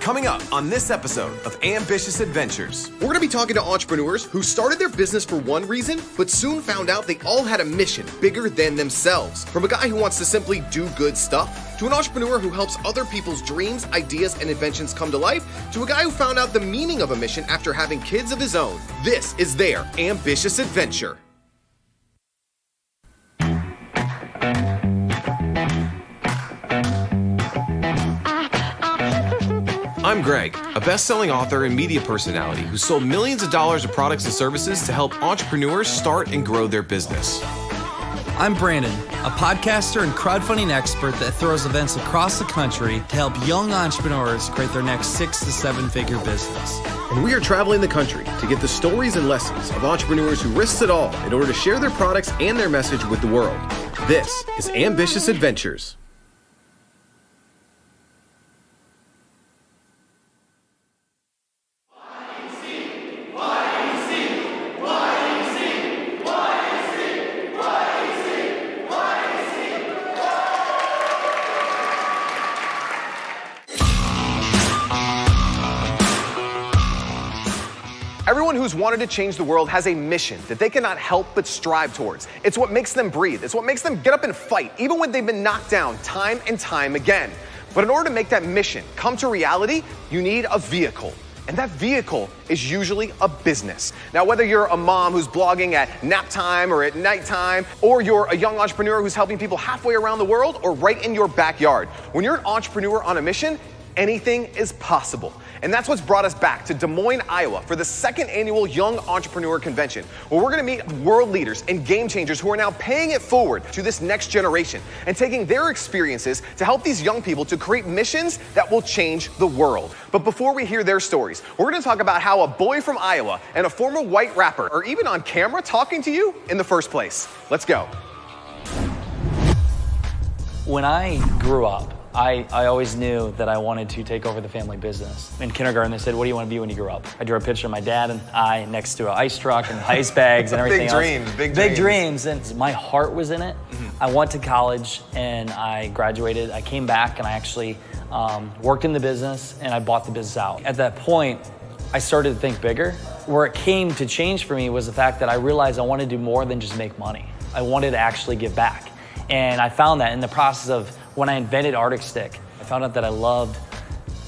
Coming up on this episode of Ambitious Adventures. We're going to be talking to entrepreneurs who started their business for one reason, but soon found out they all had a mission bigger than themselves. From a guy who wants to simply do good stuff, to an entrepreneur who helps other people's dreams, ideas, and inventions come to life, to a guy who found out the meaning of a mission after having kids of his own. This is their ambitious adventure. I'm Greg, a best-selling author and media personality who sold millions of dollars of products and services to help entrepreneurs start and grow their business. I'm Brandon, a podcaster and crowdfunding expert that throws events across the country to help young entrepreneurs create their next 6 to 7 figure business. And we are traveling the country to get the stories and lessons of entrepreneurs who risked it all in order to share their products and their message with the world. This is Ambitious Adventures. Everyone who's wanted to change the world has a mission that they cannot help but strive towards. It's what makes them breathe. It's what makes them get up and fight, even when they've been knocked down time and time again. But in order to make that mission come to reality, you need a vehicle. And that vehicle is usually a business. Now, whether you're a mom who's blogging at nap time or at nighttime, or you're a young entrepreneur who's helping people halfway around the world or right in your backyard, when you're an entrepreneur on a mission, anything is possible. And that's what's brought us back to Des Moines, Iowa for the second annual Young Entrepreneur Convention, where we're gonna meet world leaders and game changers who are now paying it forward to this next generation and taking their experiences to help these young people to create missions that will change the world. But before we hear their stories, we're gonna talk about how a boy from Iowa and a former white rapper are even on camera talking to you in the first place. Let's go. When I grew up, I always knew that I wanted to take over the family business. In kindergarten, they said, what do you want to be when you grow up? I drew a picture of my dad and I next to an ice truck and ice bags and everything Big dreams. And my heart was in it. I went to college and I graduated. I came back and I actually worked in the business and I bought the business out. At that point, I started to think bigger. Where it came to change for me was the fact that I realized I wanted to do more than just make money. I wanted to actually give back. And I found that in the process of when I invented Arctic Stick, I found out that I loved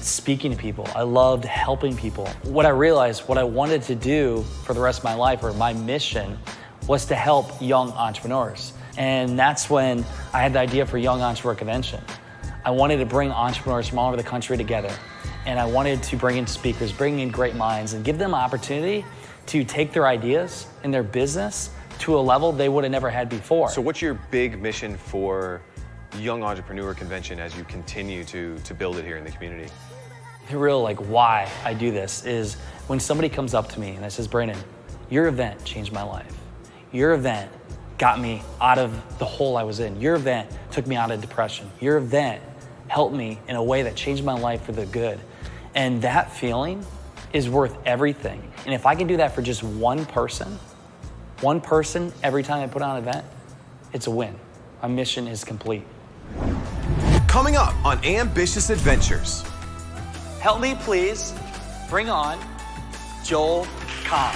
speaking to people. I loved helping people. What I realized, what I wanted to do for the rest of my life, or my mission, was to help young entrepreneurs. And that's when I had the idea for Young Entrepreneur Convention. I wanted to bring entrepreneurs from all over the country together. And I wanted to bring in speakers, bring in great minds, and give them an opportunity to take their ideas and their business to a level they would have never had before. So what's your big mission for Young Entrepreneur Convention as you continue to build it here in the community? The real why I do this is when somebody comes up to me and says, Brandon, your event changed my life. Your event got me out of the hole I was in. Your event took me out of depression. Your event helped me in a way that changed my life for the good. And that feeling is worth everything. And if I can do that for just one person every time I put on an event, it's a win. My mission is complete. Coming up on Ambitious Adventures. Help me please bring on Joel Kahn.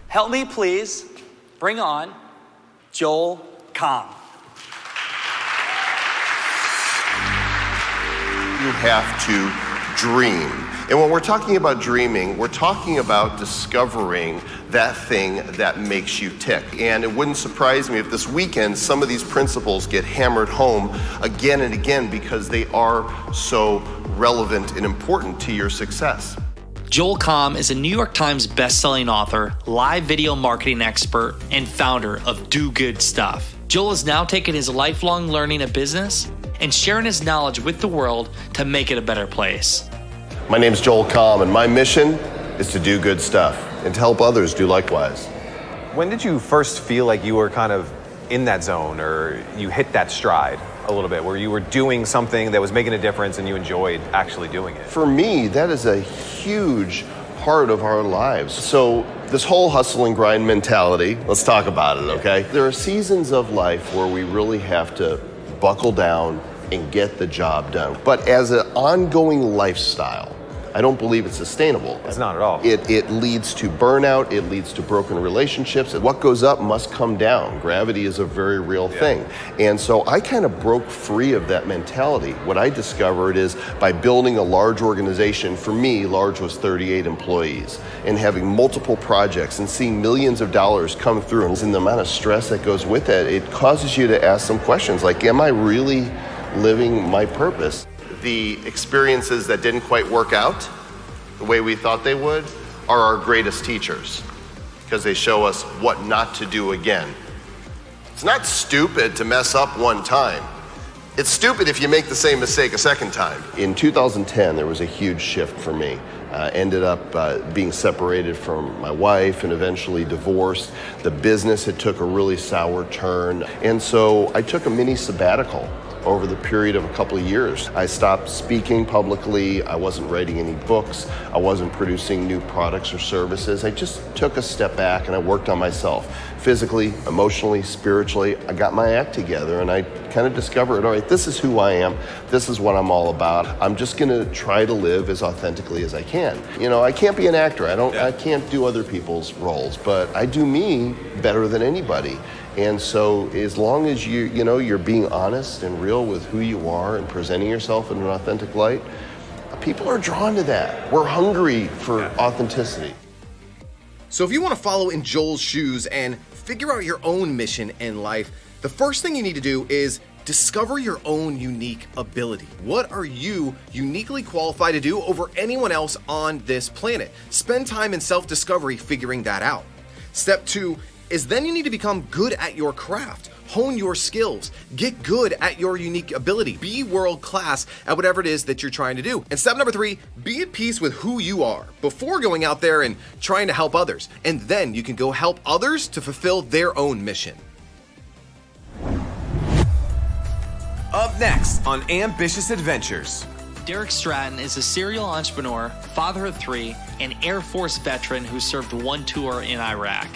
Help me please bring on Joel Kahn. You have to dream. And when we're talking about dreaming, we're talking about discovering that thing that makes you tick. And it wouldn't surprise me if this weekend some of these principles get hammered home again and again because they are so relevant and important to your success. Joel Kahn is a New York Times bestselling author, live video marketing expert, and founder of Do Good Stuff. Joel has now taken his lifelong learning of business and sharing his knowledge with the world to make it a better place. My name's Joel Kahn, and my mission is to do good stuff and to help others do likewise. When did you first feel like you were kind of in that zone, or you hit that stride a little bit, where you were doing something that was making a difference and you enjoyed actually doing it? For me, that is a huge part of our lives. So This whole hustle and grind mentality, let's talk about it, okay? There are seasons of life where we really have to buckle down and get the job done. But as an ongoing lifestyle, I don't believe it's sustainable. It's not at all. It leads to burnout, it leads to broken relationships. What goes up must come down. Gravity is a very real thing. And so I kind of broke free of that mentality. What I discovered is by building a large organization, for me, large was 38 employees, and having multiple projects and seeing millions of dollars come through, and the amount of stress that goes with that, it causes you to ask some questions like, am I really living my purpose? The experiences that didn't quite work out the way we thought they would are our greatest teachers, because they show us what not to do again. It's not stupid to mess up one time. It's stupid if you make the same mistake a second time. In 2010, there was a huge shift for me. Ended up being separated from my wife and eventually divorced. The business had took a really sour turn. And so I took a mini sabbatical over the period of a couple of years. I stopped speaking publicly. I wasn't writing any books. I wasn't producing new products or services. I just took a step back and I worked on myself. Physically, emotionally, spiritually, I got my act together and I kind of discovered, all right, this is who I am. This is what I'm all about. I'm just gonna try to live as authentically as I can. You know, I can't be an actor. I can't do other people's roles, but I do me better than anybody. And so as long as you're being honest and real with who you are and presenting yourself in an authentic light, people are drawn to that. We're hungry for authenticity. So if you want to follow in Joel's shoes and figure out your own mission in life, the first thing you need to do is discover your own unique ability. What are you uniquely qualified to do over anyone else on this planet? Spend time in self-discovery figuring that out. Step 2 is then you need to become good at your craft. Hone your skills. Get good at your unique ability. Be world class at whatever it is that you're trying to do. And step number 3, be at peace with who you are before going out there and trying to help others. And then you can go help others to fulfill their own mission. Up next on Ambitious Adventures. Derek Stratton is a serial entrepreneur, father of 3, and Air Force veteran who served 1 tour in Iraq.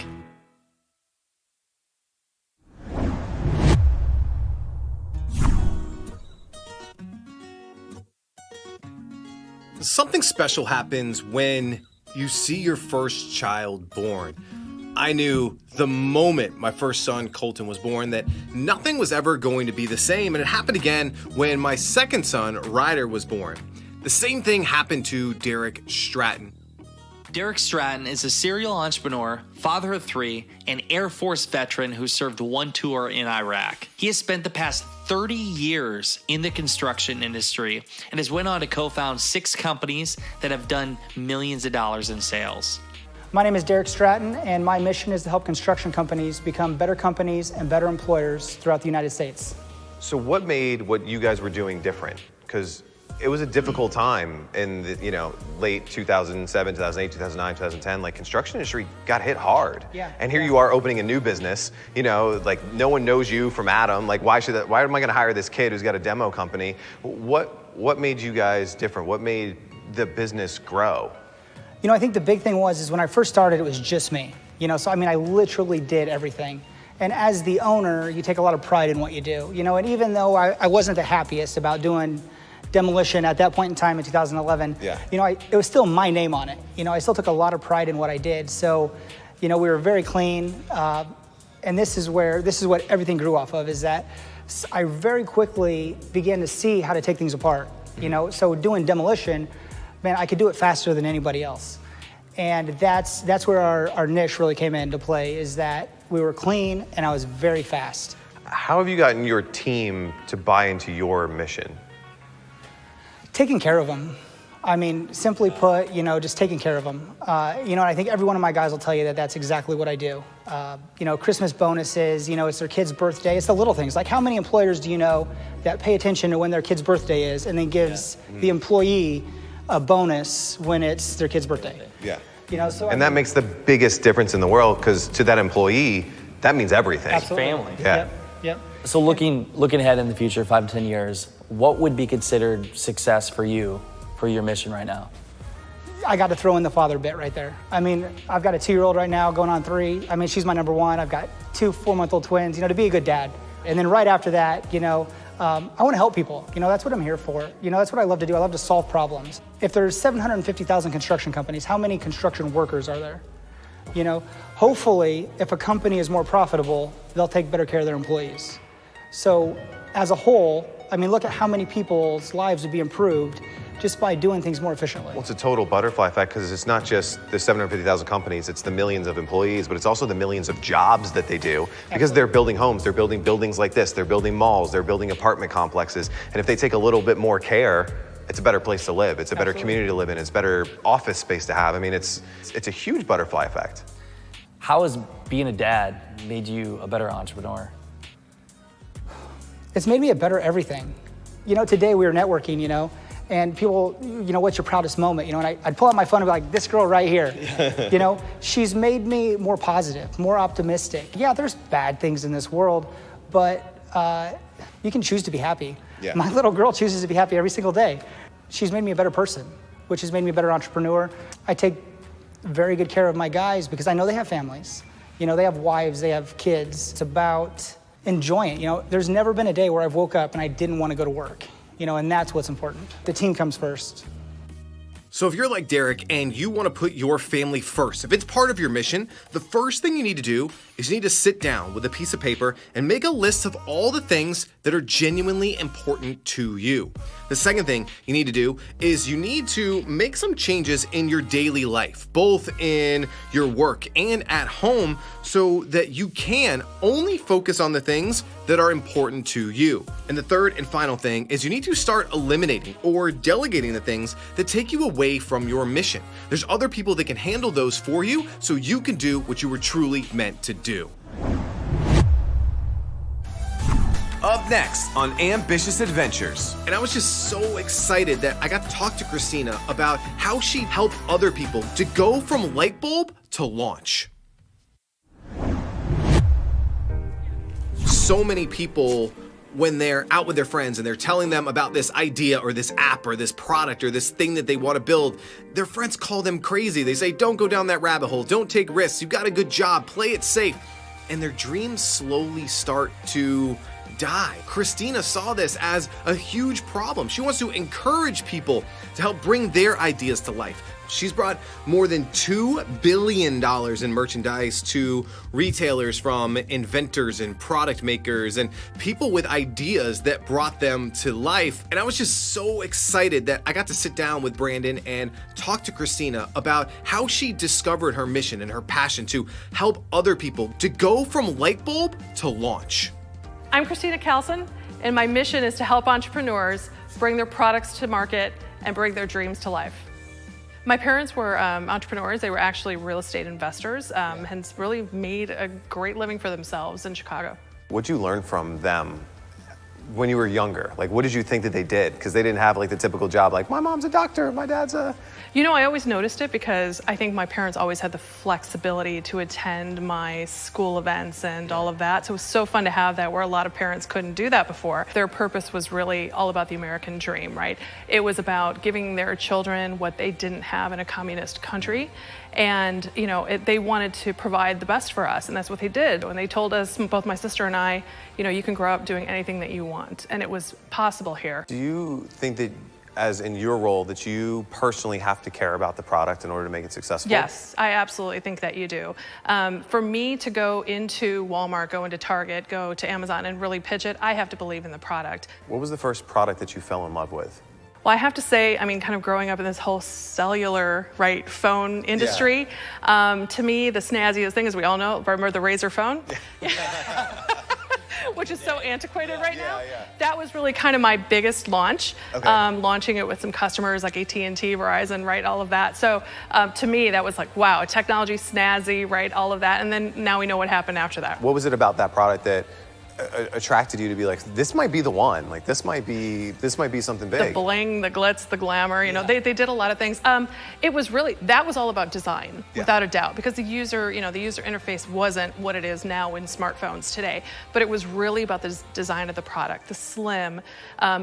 Something special happens when you see your first child born. I knew the moment my first son, Colton, was born that nothing was ever going to be the same, and it happened again when my second son, Ryder, was born. The same thing happened to Derek Stratton. Derek Stratton is a serial entrepreneur, father of 3, and Air Force veteran who served 1 tour in Iraq. He has spent the past 30 years in the construction industry and has went on to co-found 6 companies that have done millions of dollars in sales. My name is Derek Stratton, and my mission is to help construction companies become better companies and better employers throughout the United States. So what made what you guys were doing different? Because it was a difficult time in the, late 2007, 2008, 2009, 2010. Like, construction industry got hit hard. Yeah. And here you are opening a new business. Like, no one knows you from Adam. Like, why am I going to hire this kid who's got a demo company? What made you guys different? What made the business grow? I think the big thing is when I first started, it was just me. So I literally did everything. And as the owner, you take a lot of pride in what you do. And even though I wasn't the happiest about doing demolition at that point in time in 2011, it was still my name on it. I still took a lot of pride in what I did. So, we were very clean. And this is what everything grew off of, is that I very quickly began to see how to take things apart. So doing demolition, man, I could do it faster than anybody else. And that's where our niche really came into play, is that we were clean and I was very fast. How have you gotten your team to buy into your mission? Taking care of them. Simply put, just taking care of them. And I think every one of my guys will tell you that that's exactly what I do. Christmas bonuses, it's their kid's birthday. It's the little things. Like, how many employers do you know that pay attention to when their kid's birthday is and then gives the employee a bonus when it's their kid's birthday? Yeah. And that makes the biggest difference in the world, because to that employee, that means everything. Absolutely. Family. Yeah. Yep. So looking ahead in the future, 5 to 10 years, what would be considered success for you, for your mission right now? I got to throw in the father bit right there. I mean, I've got a 2-year-old right now going on 3. I mean, she's my number one. I've got 2 4-month-old twins, to be a good dad. And then right after that, I want to help people. That's what I'm here for. That's what I love to do. I love to solve problems. If there's 750,000 construction companies, how many construction workers are there? Hopefully, if a company is more profitable, they'll take better care of their employees. So as a whole, look at how many people's lives would be improved just by doing things more efficiently. Well, it's a total butterfly effect because it's not just the 750,000 companies, it's the millions of employees, but it's also the millions of jobs that they do because they're building homes, they're building buildings like this, they're building malls, they're building apartment complexes. And if they take a little bit more care, it's a better place to live. It's a better community to live in. It's better office space to have. It's a huge butterfly effect. How has being a dad made you a better entrepreneur? It's made me a better everything. Today we were networking, and people, what's your proudest moment? And I'd pull out my phone and be like, this girl right here. She's made me more positive, more optimistic. Yeah, there's bad things in this world, but you can choose to be happy. Yeah. My little girl chooses to be happy every single day. She's made me a better person, which has made me a better entrepreneur. I take very good care of my guys because I know they have families. They have wives, they have kids. It's about enjoying it. There's never been a day where I've woke up and I didn't want to go to work. And that's what's important. The team comes first. So if you're like Derek and you want to put your family first, if it's part of your mission, the first thing you need to do is you need to sit down with a piece of paper and make a list of all the things that are genuinely important to you. The second thing you need to do is you need to make some changes in your daily life, both in your work and at home, so that you can only focus on the things that are important to you. And the third and final thing is you need to start eliminating or delegating the things that take you away from your mission. There's other people that can handle those for you so you can do what you were truly meant to do. Up next on Ambitious Adventures. And I was just so excited that I got to talk to Christina about how she helped other people to go from light bulb to launch. So many people, when they're out with their friends and they're telling them about this idea or this app or this product or this thing that they want to build, their friends call them crazy. They say, don't go down that rabbit hole. Don't take risks. You've got a good job. Play it safe. And their dreams slowly start to die. Christina saw this as a huge problem. She wants to encourage people to help bring their ideas to life. She's brought more than $2 billion in merchandise to retailers, from inventors and product makers and people with ideas that brought them to life. And I was just so excited that I got to sit down with Brandon and talk to Christina about how she discovered her mission and her passion to help other people to go from light bulb to launch. I'm Christina Carlson, and my mission is to help entrepreneurs bring their products to market and bring their dreams to life. My parents were entrepreneurs. They were actually real estate investors, and really made a great living for themselves in Chicago. What'd you learn from them when you were younger? Like, what did you think that they did? Because they didn't have like the typical job, like my mom's a doctor, my dad's a... I always noticed it because I think my parents always had the flexibility to attend my school events and all of that. So it was so fun to have that, where a lot of parents couldn't do that before. Their purpose was really all about the American dream, right? It was about giving their children what they didn't have in a communist country. And, they wanted to provide the best for us, and that's what they did. When they told us, both my sister and I, you can grow up doing anything that you want, and it was possible here. Do you think that, as in your role, that you personally have to care about the product in order to make it successful? Yes, I absolutely think that you do. For me to go into Walmart, go into Target, go to Amazon and really pitch it, I have to believe in the product. What was the first product that you fell in love with? Well, I have to say, kind of growing up in this whole cellular, phone industry, to me, the snazziest thing, as we all know, remember the Razor phone? Which is so antiquated right now. Yeah. That was really kind of my biggest launch, launching it with some customers like AT&T, Verizon, right, all of that. So to me, that was like, wow, technology, snazzy, right, all of that. And then now we know what happened after that. What was it about that product that attracted you to be like, this might be the one? Like, this might be something big. The bling, the glitz, the glamour, you know, they did a lot of things. It was really, that was all about design, without a doubt, because the user interface wasn't what it is now in smartphones today, but it was really about the design of the product, the slim.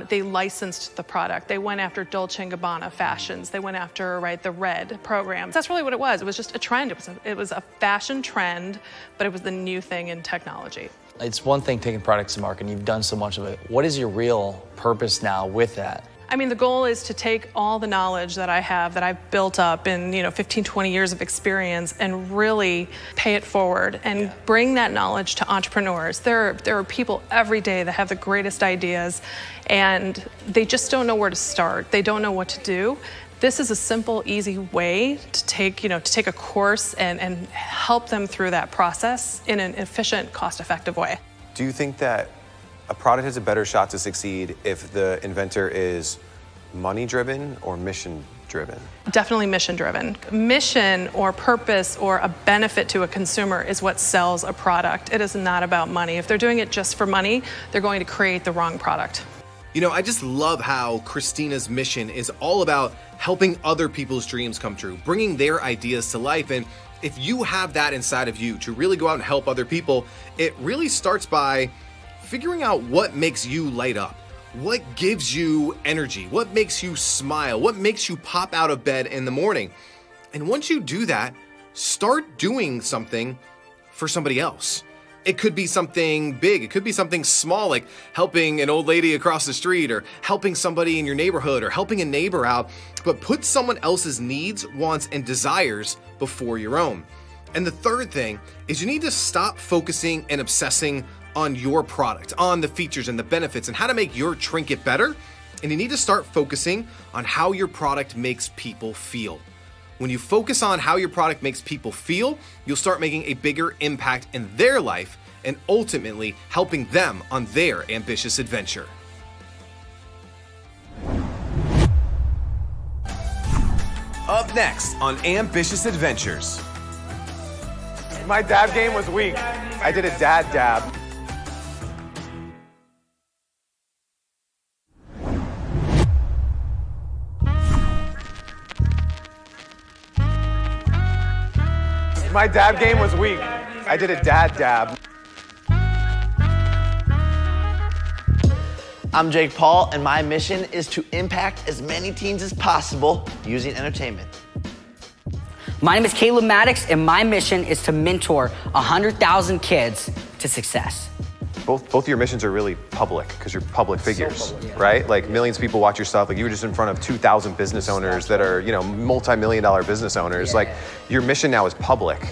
They licensed the product. They went after Dolce & Gabbana fashions. They went after, right, the red programs. That's really what it was. It was just a trend. It was a fashion trend, but it was the new thing in technology. It's one thing taking products to market, and you've done so much of it. What is your real purpose now with that? I mean, the goal is to take all the knowledge that I have, that I've built up in 15, 20 years of experience, and really pay it forward and bring that knowledge to entrepreneurs. There are people every day that have the greatest ideas, and they just don't know where to start. They don't know what to do. This is a simple, easy way to take a course and help them through that process in an efficient, cost-effective way. Do you think that a product has a better shot to succeed if the inventor is money-driven or mission-driven? Definitely mission-driven. Mission or purpose or a benefit to a consumer is what sells a product. It is not about money. If they're doing it just for money, they're going to create the wrong product. You know, I just love how Christina's mission is all about helping other people's dreams come true, bringing their ideas to life. And if you have that inside of you to really go out and help other people, it really starts by figuring out what makes you light up, what gives you energy, what makes you smile, what makes you pop out of bed in the morning. And once you do that, start doing something for somebody else. It could be something big. It could be something small, like helping an old lady across the street, or helping somebody in your neighborhood, or helping a neighbor out. But put someone else's needs, wants, and desires before your own. And the third thing is you need to stop focusing and obsessing on your product, on the features and the benefits and how to make your trinket better. And you need to start focusing on how your product makes people feel. When you focus on how your product makes people feel, you'll start making a bigger impact in their life and ultimately helping them on their ambitious adventure. Up next on Ambitious Adventures. My dab game was weak. I did a dad dab. My dab game was weak. I did a dad dab. I'm Jake Paul, and my mission is to impact as many teens as possible using entertainment. My name is Caleb Maddox, and my mission is to mentor 100,000 kids to success. Both your missions are really public because you're public figures, right? Like millions of people watch your stuff. Like you were just in front of 2,000 business owners that are, multi-million-dollar business owners. Like your mission now is public.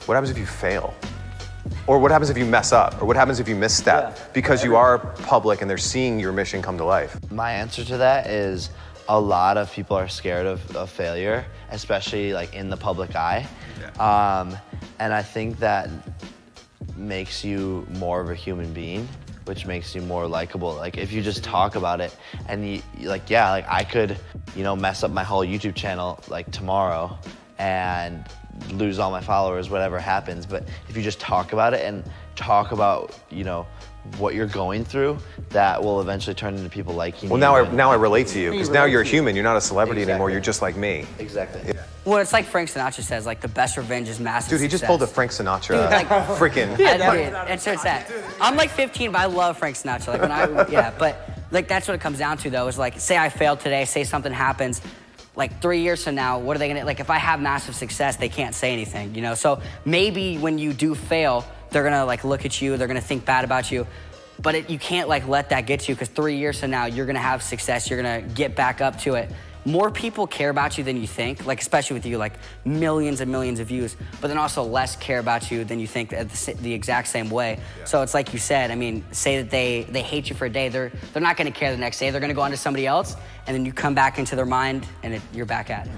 What happens if you fail? Or what happens if you mess up? Or what happens if you misstep? Because you are public and they're seeing your mission come to life. My answer to that is a lot of people are scared of failure, especially like in the public eye. And I think that makes you more of a human being, which makes you more likable. Like if you just talk about it and I could, mess up my whole YouTube channel like tomorrow and lose all my followers, whatever happens. But if you just talk about it and talk about, what you're going through, that will eventually turn into people liking you. Well, now I relate to you because now you're a human. You're not a celebrity anymore. You're just like me. Exactly. Yeah. Well, it's like Frank Sinatra says, like the best revenge is massive Dude, he success. just pulled a Frank Sinatra freaking. It's that. I'm like 15, but I love Frank Sinatra. Like but like that's what it comes down to though, is like, say I failed today, say something happens, like 3 years from now, what are they gonna, like if I have massive success, they can't say anything, So maybe when you do fail, they're gonna like look at you, they're gonna think bad about you, but you can't like let that get to you because 3 years from now, you're gonna have success, you're gonna get back up to it. More people care about you than you think, like especially with you, like millions and millions of views, but then also less care about you than you think the exact same way. Yeah. So it's like you said, I mean, say that they hate you for a day, they're not gonna care the next day, they're gonna go on to somebody else, and then you come back into their mind and you're back at it.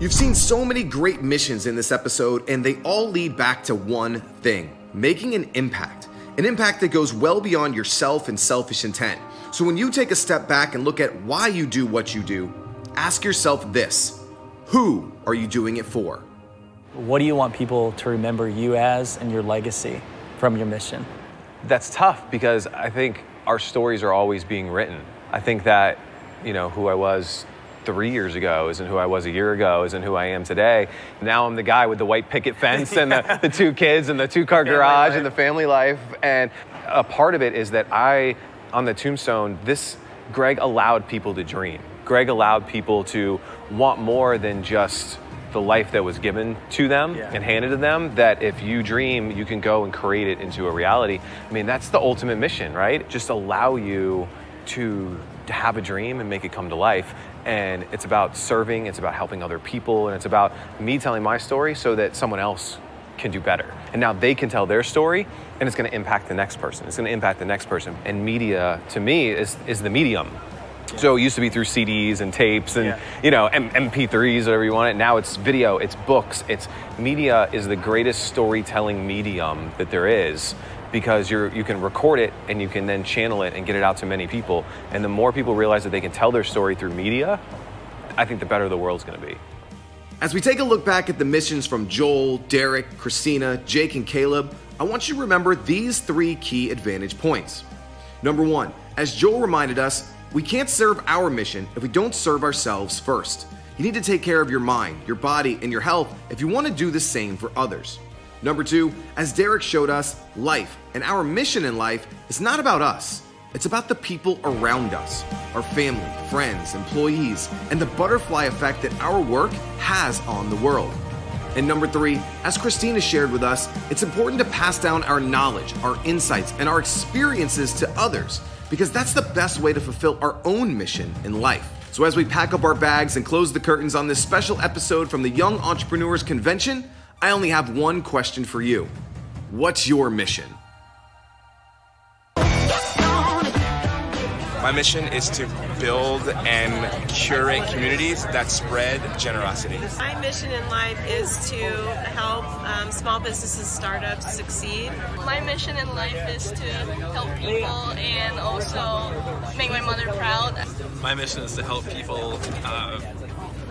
You've seen so many great missions in this episode, and they all lead back to one thing: making an impact. An impact that goes well beyond yourself and selfish intent. So when you take a step back and look at why you do what you do, ask yourself this: who are you doing it for? What do you want people to remember you as and your legacy from your mission? That's tough because I think our stories are always being written. I think that, who I was 3 years ago isn't who I was a year ago, isn't who I am today. Now I'm the guy with the white picket fence and the 2 kids and the 2-car garage and the family life. And a part of it is that on the tombstone, Greg allowed people to dream. Greg allowed people to want more than just the life that was given to them and handed to them, that if you dream, you can go and create it into a reality. I mean, that's the ultimate mission, right? Just allow you to have a dream and make it come to life. And it's about serving, it's about helping other people, and it's about me telling my story so that someone else can do better. And now they can tell their story, and it's gonna impact the next person. It's gonna impact the next person. And media, to me, is the medium. So it used to be through CDs and tapes and MP3s, whatever you want it. Now it's video, it's books, media is the greatest storytelling medium that there is, because you can record it and you can then channel it and get it out to many people. And the more people realize that they can tell their story through media, I think the better the world's gonna be. As we take a look back at the missions from Joel, Derek, Christina, Jake, and Caleb, I want you to remember these 3 key advantage points. Number 1, as Joel reminded us, we can't serve our mission if we don't serve ourselves first. You need to take care of your mind, your body, and your health if you want to do the same for others. Number 2, as Derek showed us, life and our mission in life is not about us. It's about the people around us, our family, friends, employees, and the butterfly effect that our work has on the world. And number 3, as Christina shared with us, it's important to pass down our knowledge, our insights, and our experiences to others, because that's the best way to fulfill our own mission in life. So as we pack up our bags and close the curtains on this special episode from the Young Entrepreneurs Convention, I only have one question for you. What's your mission? My mission is to build and curate communities that spread generosity. My mission in life is to help small businesses, startups succeed. My mission in life is to help people and also make my mother proud. My mission is to help people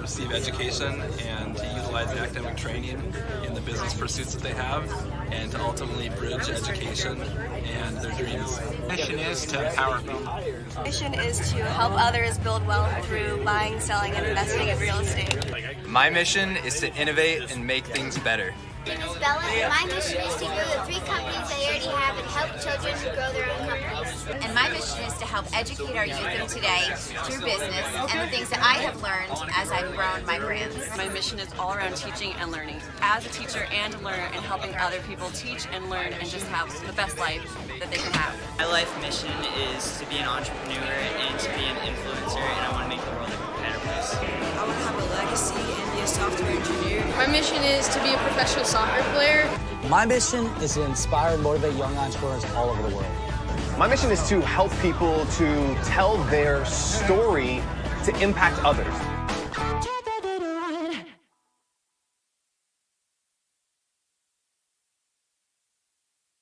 receive education and to utilize academic training in the business pursuits that they have, and to ultimately bridge education and their dreams. Mission is to empower people. Mission is to help others build wealth through buying, selling, and investing in real estate. My mission is to innovate and make things better. My mission is to grow the 3 companies I already have and help children grow their own companies. And my mission is to help educate our youth of today through business and the things that I have learned as I've grown my brands. My mission is all around teaching and learning. As a teacher and a learner, and helping other people teach and learn and just have the best life that they can have. My life mission is to be an entrepreneur and to be an influencer, and I want to make the world a better place. I want to have a legacy and be a software engineer. My mission is to be a professional soccer player. My mission is to inspire and motivate young entrepreneurs all over the world. My mission is to help people to tell their story to impact others.